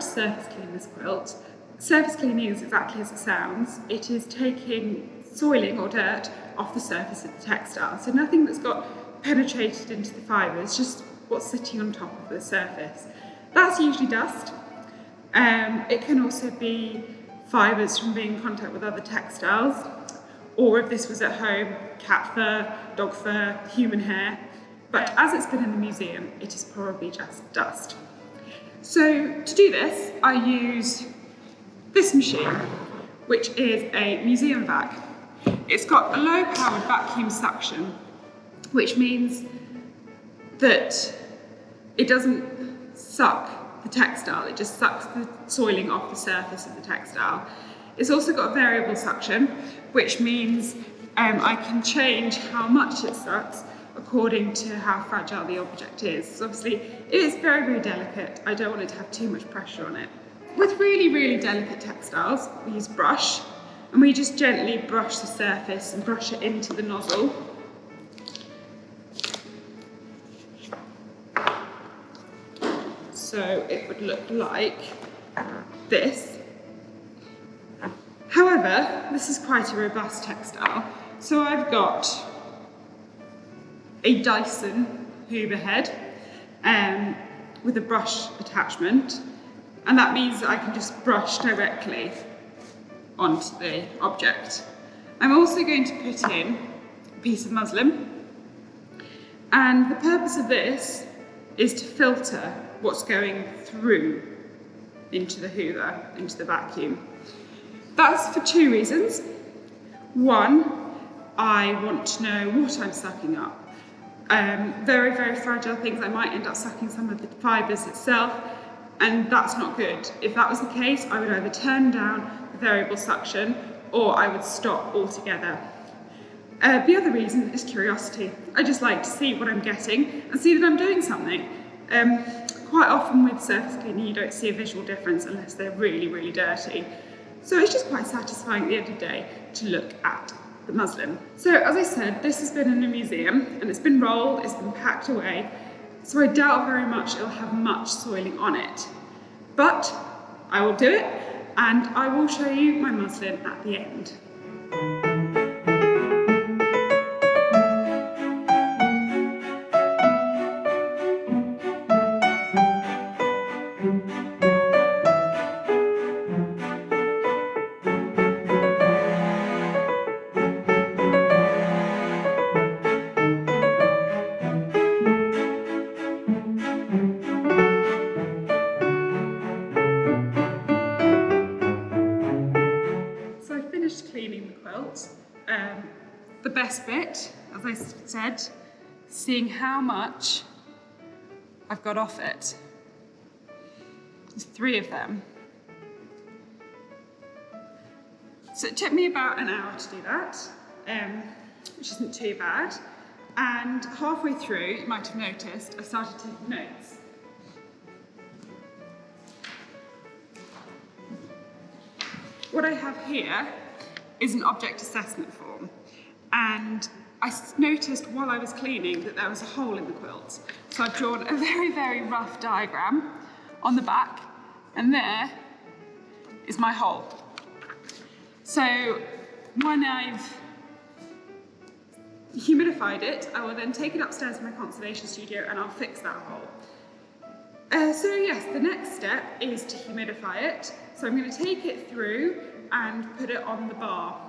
to surface clean this quilt, surface cleaning is exactly as it sounds. It is taking soiling or dirt off the surface of the textile. So nothing that's got penetrated into the fibres, just what's sitting on top of the surface. That's usually dust. It can also be fibres from being in contact with other textiles, or if this was at home, cat fur, dog fur, human hair. But as it's been in the museum, it is probably just dust. So to do this, I use this machine, which is a museum vac. It's got a low-powered vacuum suction, which means that it doesn't suck the textile, it just sucks the soiling off the surface of the textile. It's also got a variable suction, which means I can change how much it sucks according to how fragile the object is. So obviously, it is very, very delicate. I don't want it to have too much pressure on it. With really, really delicate textiles, we use brush, and we just gently brush the surface and brush it into the nozzle. So it would look like this. However, this is quite a robust textile. So I've got a Dyson Hoover head with a brush attachment, and that means that I can just brush directly onto the object. I'm also going to put in a piece of muslin, and the purpose of this is to filter what's going through into the Hoover, into the vacuum. That's for two reasons. One, I want to know what I'm sucking up. Very, very fragile things, I might end up sucking some of the fibres itself, and that's not good. If that was the case, I would either turn down the variable suction or I would stop altogether. The other reason is curiosity. I just like to see what I'm getting and see that I'm doing something. Quite often with surface cleaning, you don't see a visual difference unless they're really, really dirty. So it's just quite satisfying at the end of the day to look at the muslin. So as I said, this has been in a museum and it's been rolled, it's been packed away. So I doubt very much it'll have much soiling on it. But I will do it, and I will show you my muslin at the end. Cleaning the quilt. The best bit, as I said, seeing how much I've got off it. There's 3 of them. So it took me about an hour to do that, which isn't too bad. And halfway through, you might have noticed, I started taking notes. What I have here is an object assessment form, and I noticed while I was cleaning that there was a hole in the quilt. So I've drawn a very, very rough diagram on the back, and there is my hole. So when I've humidified it, I will then take it upstairs to my conservation studio and I'll fix that hole. So yes, the next step is to humidify it. So I'm going to take it through and put it on the bar.